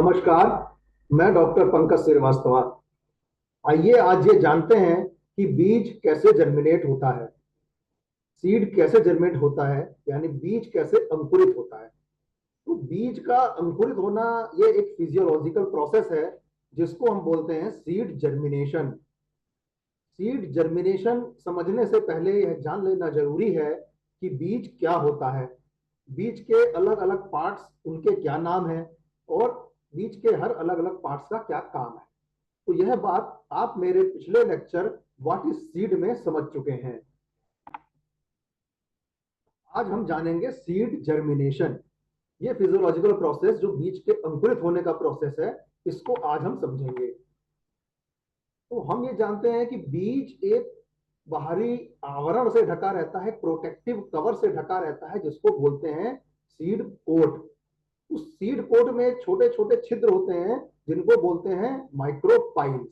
नमस्कार। मैं डॉक्टर पंकज श्रीवास्तव। आइए आज ये जानते हैं कि बीज कैसे जर्मिनेट होता है। सीड कैसे जर्मिनेट होता है, यानी बीज कैसे अंकुरित होता है। तो बीज का अंकुरित होना ये एक फिजियोलॉजिकल प्रोसेस है जिसको हम बोलते हैं सीड जर्मिनेशन। सीड जर्मिनेशन समझने से पहले यह जान लेना जरूरी है कि बीज क्या होता है, बीज के अलग अलग पार्ट्स उनके क्या नाम है, और बीज के हर अलग अलग पार्ट्स का क्या काम है। तो यह बात आप मेरे पिछले लेक्चर व्हाट इज सीड में समझ चुके हैं। आज हम जानेंगे सीड जर्मिनेशन। ये फिजियोलॉजिकल प्रोसेस जो बीज के अंकुरित होने का प्रोसेस है, इसको आज हम समझेंगे। तो हम ये जानते हैं कि बीज एक बाहरी आवरण से ढका रहता है, प्रोटेक्टिव कवर से ढका रहता है, जिसको बोलते हैं सीड कोट। उस सीड कोट में छोटे छोटे छिद्र होते हैं जिनको बोलते हैं माइक्रोपाइल्स।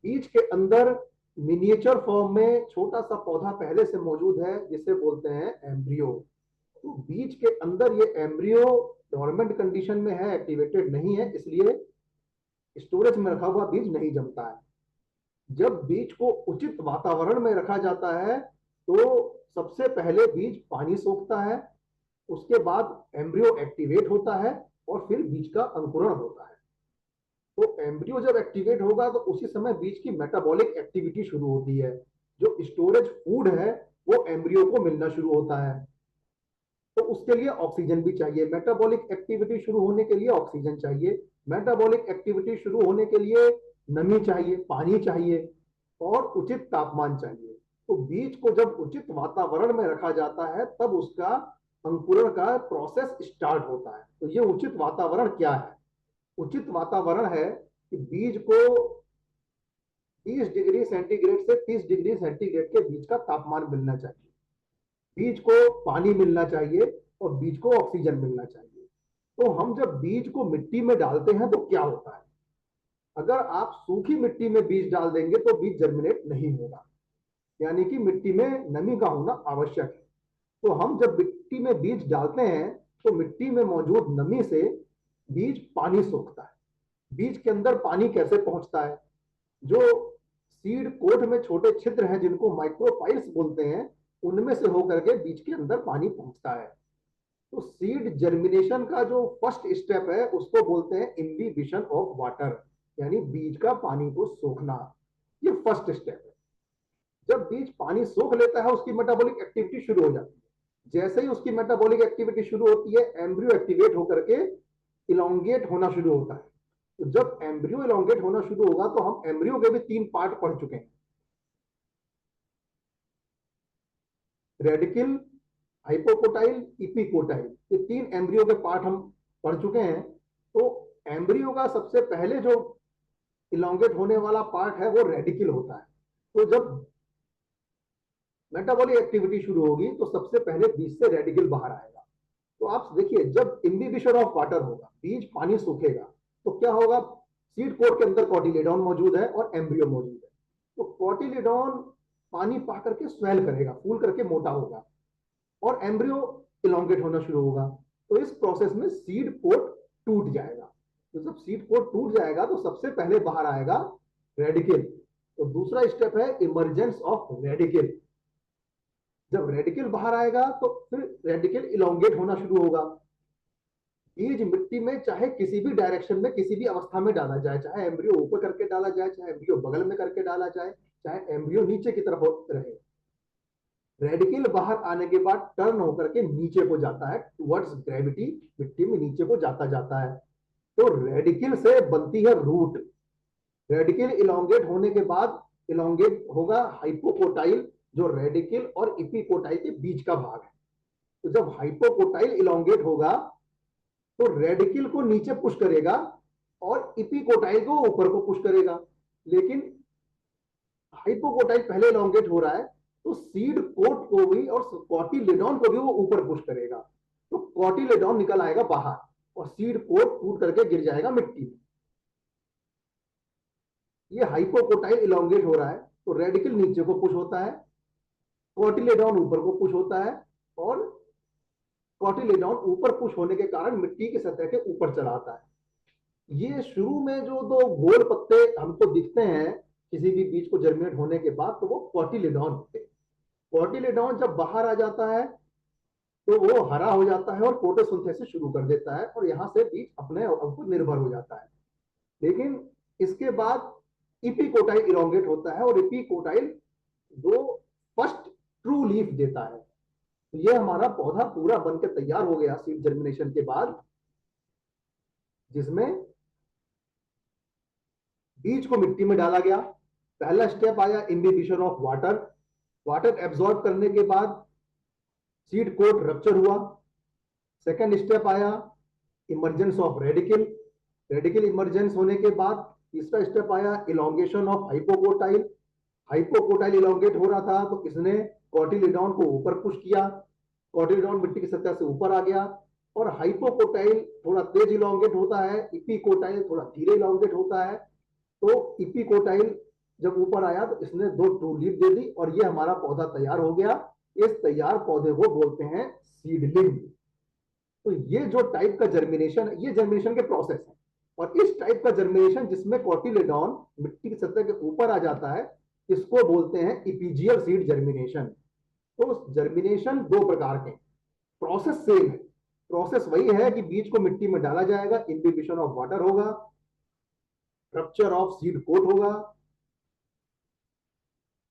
बीज के अंदर मिनिएचर फॉर्म में छोटा सा पौधा पहले से मौजूद है जिसे बोलते हैं एम्ब्रियो। तो बीज के अंदर ये एम्ब्रियो डोरमेंट कंडीशन में है, एक्टिवेटेड नहीं है, इसलिए स्टोरेज में रखा हुआ बीज नहीं जमता है। जब बीज को उचित वातावरण में रखा जाता है तो सबसे पहले बीज पानी सोखता है, उसके बाद एम्ब्रियो एक्टिवेट होता है और फिर बीज का अंकुरण होता है। तो एम्ब्रियो जब एक्टिवेट होगा तो उसी समय बीज की मेटाबॉलिक एक्टिविटी शुरू होती है। जो स्टोरेज फूड है वो एम्ब्रियो को मिलना शुरू होता है। तो उसके लिए ऑक्सीजन भी चाहिए। मेटाबॉलिक एक्टिविटी शुरू होने के लिए ऑक्सीजन चाहिए। मेटाबॉलिक एक्टिविटी शुरू होने के लिए नमी चाहिए, पानी चाहिए और उचित तापमान चाहिए। तो बीज को जब उचित वातावरण में रखा जाता है तब उसका अंकुरण का प्रोसेस स्टार्ट होता है। तो ये उचित वातावरण क्या है? उचित वातावरण है कि बीज को 30 डिग्री सेंटीग्रेड से 30 डिग्री सेंटीग्रेड के बीच का तापमान मिलना चाहिए। बीज को पानी मिलना चाहिए और बीज को ऑक्सीजन मिलना चाहिए। तो हम जब बीज को मिट्टी में डालते हैं तो क्या होता है? अगर आप सूखी मिट्टी में बीज डाल देंगे तो बीज जर्मिनेट नहीं होगा, यानी कि मिट्टी में नमी का होना आवश्यक है। तो हम जब मिट्टी में बीज डालते हैं तो मिट्टी में मौजूद नमी से बीज पानी सोखता है। बीज के अंदर पानी कैसे पहुंचता है? जो सीड कोट में छोटे छिद्र हैं जिनको माइक्रोपाइल्स बोलते हैं, उनमें से होकर के बीज के अंदर पानी पहुंचता है। तो सीड जर्मिनेशन का जो फर्स्ट स्टेप है उसको बोलते हैं इम्बिबिशन ऑफ वाटर, यानी बीज का पानी को सोखना। ये फर्स्ट स्टेप है। जब बीज पानी सोख लेता है उसकी मेटाबॉलिक एक्टिविटी शुरू हो जाती है। जैसे ही उसकी मेटाबॉलिक एक्टिविटी शुरू होती है एम्ब्रियो एक्टिवेट होकर के इलोंगेट होना शुरू होता है। तो जब एम्ब्रियो इलोंगेट होना शुरू होगा तो हम एम्ब्रियो के भी 3 पार्ट पढ़ चुके हैं। रेडिकल, हाइपोकोटाइल, इपिकोटाइल, ये 3 एम्ब्रियो के पार्ट हम पढ़ चुके हैं। तो एम्ब्रियो का सबसे पहले जो इलोंगेट होने वाला पार्ट है वो रेडिकल होता है। तो जब मेटाबॉलिक एक्टिविटी शुरू होगी तो सबसे पहले बीज से रेडिकल बाहर आएगा। तो आप देखिए, जब इम्बिबिशन ऑफ वाटर होगा, बीज पानी सूखेगा, तो क्या होगा? सीड कोट के अंदर कॉटिलेडॉन मौजूद है और एम्ब्रियो मौजूद है। तो कॉटिलेडॉन पानी पा करके स्वेल करेगा, फूल करके मोटा होगा और एम्ब्रियो इलोंगेट होना शुरू होगा। तो इस प्रोसेस में सीड कोट टूट जाएगा। तो जब सीड कोट टूट जाएगा तो सबसे पहले बाहर आएगा रेडिकल। तो दूसरा स्टेप है इमरजेंस ऑफ रेडिकल। जब रेडिकल बाहर आएगा तो फिर रेडिकल इलोंगेट होना शुरू होगा। बीज मिट्टी में चाहे किसी भी डायरेक्शन में किसी भी अवस्था में डाला जाए, चाहे एम्ब्रियो ऊपर करके डाला जाए, चाहे एम्ब्रियो बगल में करके डाला जाए, चाहे एम्ब्रियो नीचे की तरफ रहे, रेडिकल बाहर आने के बाद टर्न होकर के नीचे को जाता है टुवर्ड्स ग्रेविटी, मिट्टी में नीचे को जाता जाता है। तो रेडिकल से बनती है रूट। रेडिकल इलोंगेट होने के बाद इलोंगेट होगा हाइपोकोटाइल, जो रेडिकल और इपिकोटाइल के बीच का भाग है। तो जब हाइपोकोटाइल इलोंगेट होगा तो रेडिकल को नीचे पुश करेगा और इपिकोटाइल को ऊपर को पुश करेगा। लेकिन हाइपोकोटाइल पहले इलोंगेट हो रहा है तो सीड कोट को भी और कॉटिलेडॉन को भी वो ऊपर पुश करेगा। तो कॉटिलेडॉन निकल आएगा बाहर और सीड कोट टूट करके गिर जाएगा मिट्टी में। ये हाइपोकोटाइल इलोंगेट हो रहा है तो रेडिकल नीचे को पुश होता है, कॉटिलेडॉन ऊपर को पुश होता है और कॉटिलेडॉन ऊपर पुश होने के कारण मिट्टी की सतह के ऊपर चला आता है। ये शुरू में जो दो गोल पत्ते हमको दिखते हैं किसी भी बीज को जर्मिनेट होने के बाद, तो वो कॉटिलेडॉन होते हैं। कॉटिलेडॉन जब बाहर आ जाता है तो वो हरा हो जाता है और फोटोसिंथेसिस शुरू कर देता है और यहां से बीज अपने ऊपर निर्भर हो जाता है। लेकिन इसके बाद इपिकोटाइल इलोंगेट होता है और इपिकोटाइल दो फर्स्ट ट्रू लीफ देता है। तो ये हमारा पौधा पूरा बनकर तैयार हो गया सीड जर्मिनेशन के बाद, जिसमें बीज को मिट्टी में डाला गया। पहला स्टेप आया imbibition of water. Water absorb करने के बाद सीड कोट रप्चर हुआ। सेकंड स्टेप आया emergence of radical. Radical emergence होने के बाद तीसरा स्टेप आया elongation of hypocotyl. Hypocotyl elongate हो रहा था तो इसने कॉटिलिडॉन को ऊपर पुश किया। कॉटिलिडॉन मिट्टी की सतह से ऊपर आ गया। और हाइपोकोटाइल थोड़ा तेज इलोंगेट होता है, इपिकोटाइल थोड़ा धीरे इलोंगेट होता है। तो इपिकोटाइल जब ऊपर आया तो इसने दो ट्रू लीफ दे दी और ये हमारा पौधा तैयार हो गया। इस तैयार पौधे को बोलते हैं सीडलिंग। तो ये जो टाइप का जर्मिनेशन, ये जर्मिनेशन के प्रोसेस है। और इस टाइप का जर्मिनेशन जिसमें कॉटिलेडॉन मिट्टी की सतह के ऊपर आ जाता है, इसको बोलते हैं इपीजियल सीड जर्मिनेशन। तो जर्मिनेशन दो प्रकार के, प्रोसेस सेम है। प्रोसेस वही है कि बीज को मिट्टी में डाला जाएगा, इम्बिबिशन ऑफ वाटर होगा, रप्चर ऑफ सीड कोट होगा,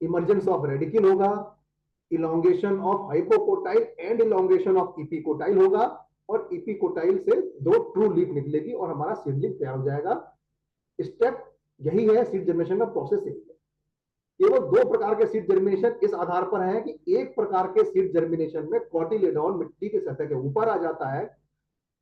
इमर्जेंस ऑफ रेडिकल होगा, elongation of hypocotyl and elongation of epicotyl होगा और इपिकोटाइल से दो ट्रू लीफ निकलेगी और हमारा सीडलिंग तैयार हो जाएगा। स्टेप यही है, सीड जर्मिनेशन का प्रोसेस यही है। केवल दो प्रकार के सीड जर्मिनेशन इस आधार पर है कि एक प्रकार के सीड जर्मिनेशन में कॉटिलेडॉन मिट्टी की सतह के ऊपर आ जाता है,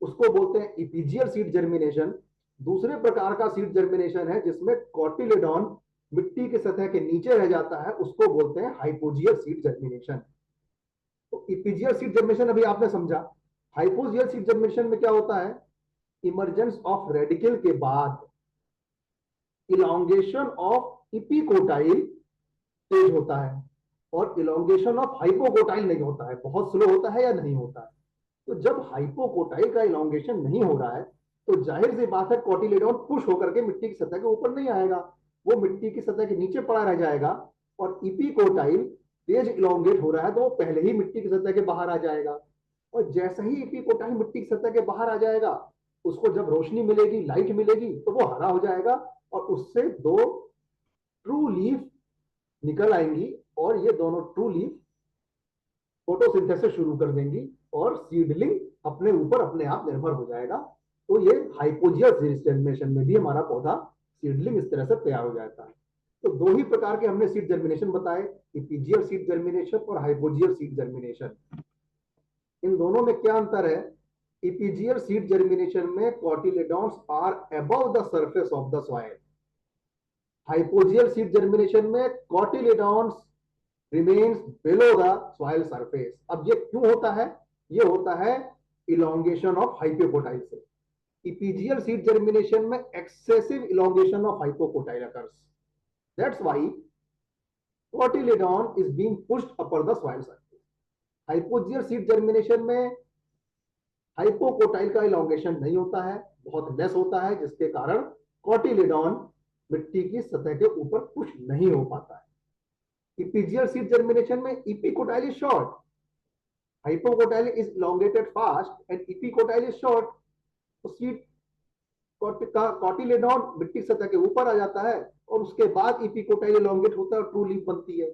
उसको बोलते हैं इपीजियल सीड जर्मिनेशन। दूसरे प्रकार का सीड जर्मिनेशन है जिसमें कॉटिलेडॉन मिट्टी की सतह के नीचे रह जाता है, उसको बोलते हैं हाइपोजियल सीड जर्मिनेशन। तो इपीजियल सीड जर्मिनेशन अभी आपने समझा। हाइपोजियल सीड जर्मिनेशन में क्या होता है, इमर्जेंस ऑफ रेडिकल के बाद इलोंगेशन ऑफ इपिकोटाइल तेज होता है और इलोंगेशन ऑफ हाइपोकोटाइल नहीं होता है, बहुत स्लो होता है या नहीं होता है। तो जब हाइपोकोटाइल का इलोंगेशन नहीं हो रहा है तो जाहिर सी बात है कॉटिलेडॉन पुश होकर के मिट्टी की सतह के ऊपर नहीं आएगा, वो मिट्टी की सतह के नीचे पड़ा रह जाएगा। और इपिकोटाइल तेज इलोंगेट हो रहा है तो वो पहले ही मिट्टी की सतह के बाहर आ जाएगा। और जैसे ही इपिकोटाइल मिट्टी की सतह के बाहर आ जाएगा, उसको जब रोशनी मिलेगी, लाइट मिलेगी, तो वो हरा हो जाएगा और उससे दो ट्रू लीफ निकल आएंगी और ये दोनों ट्रू लीफ फोटोसिंथेसिस शुरू कर देंगी और सीडलिंग अपने ऊपर अपने आप निर्भर हो जाएगा। तो ये हाइपोजियल सीड जर्मिनेशन में भी हमारा पौधा सीडलिंग इस तरह से तैयार हो जाता है। तो दो ही प्रकार के हमने सीड जर्मिनेशन बताए, इपीजियल सीड जर्मिनेशन और हाइपोजियल सीड जर्मिनेशन। इन दोनों में क्या अंतर है, इपीजियल सीड जर्मिनेशन में cotyledons are above the surface of the soil. Hypogeal seed germination में cotyledons remains below the soil surface. अब ये क्यों होता है, ये होता है इलोंगेशन ऑफ हाइपोकोटाइल से। इपीजियल सीड जर्मिनेशन में excessive elongation of hypocotyl occurs. That's why cotyledon is being pushed upper the soil surface. Hypogeal seed germination में हाइपोकोटाइल का इलोंगेशन नहीं होता है, बहुत लेस होता है, जिसके कारण कॉटिलेडॉन मिट्टी की सतह के ऊपर पुश नहीं हो पाता है। इपीजियल सीड जर्मिनेशन में epicotyl is short, hypocotyl is elongated fast and epicotyl is short. तो सीड कॉटिलेडॉन मिट्टी की सतह के ऊपर आ जाता है और उसके बाद इपिकोटाइल इलोंगेट होता है और ट्रू लीफ बनती है।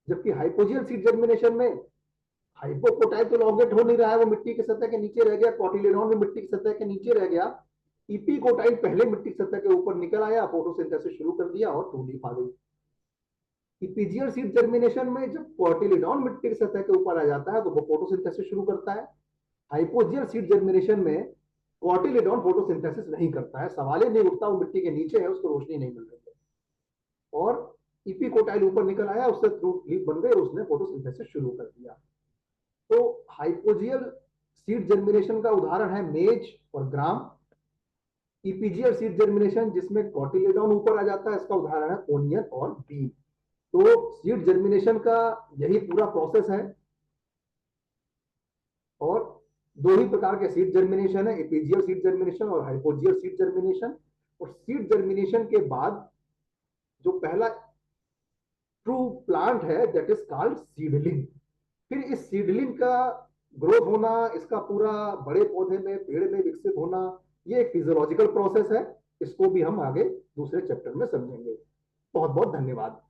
जबकि हाइपोजियल सीड जर्मिनेशन में हाइपोकोटाइल तो इलोंगेट हो नहीं रहा है, वो मिट्टी की सतह के नीचे रह गया, कॉटिलेडॉन भी मिट्टी की सतह के नीचे रह गया, इपिकोटाइल पहले मिट्टी की सतह के ऊपर निकल आया, फोटोसिंथेसिस शुरू कर दिया और ट्रू लीफ आ गई। इपीजियल सीड जर्मिनेशन में जब कॉटिलेडॉन मिट्टी की सतह के ऊपर आ जाता है तो वो फोटोसिंथेसिस शुरू करता है। हाइपोजियल सीड जर्मिनेशन में कॉटिलेडॉन फोटोसिंथेसिस नहीं करता है, सवाल ही नहीं उठता, वो मिट्टी के नीचे है, उसको रोशनी नहीं मिल रही है। और इपिकोटाइल ऊपर निकल आया, उससे ट्रू लीफ बन गई, उसने फोटोसिंथेसिस शुरू कर दिया। तो हाइपोजियल सीड जर्मिनेशन का उदाहरण है मेज और ग्राम। इपीजियल सीड जर्मिनेशन जिसमें कॉटिलेडॉन ऊपर आ जाता है, इसका उदाहरण है ओनियन और बीन। तो सीड जर्मिनेशन का यही पूरा प्रोसेस है। और दो ही प्रकार के सीड जर्मिनेशन है, एपिजियल सीड जर्मिनेशन और हाइपोजियल सीड जर्मिनेशन। और सीड जर्मिनेशन के बाद जो पहला ट्रू प्लांट है दैट इज कॉल्ड सीडलिंग। फिर इस सीडलिंग का ग्रोथ होना, इसका पूरा बड़े पौधे में, पेड़ में विकसित होना, ये एक फिजियोलॉजिकल प्रोसेस है। इसको भी हम आगे दूसरे चैप्टर में समझेंगे। बहुत बहुत धन्यवाद।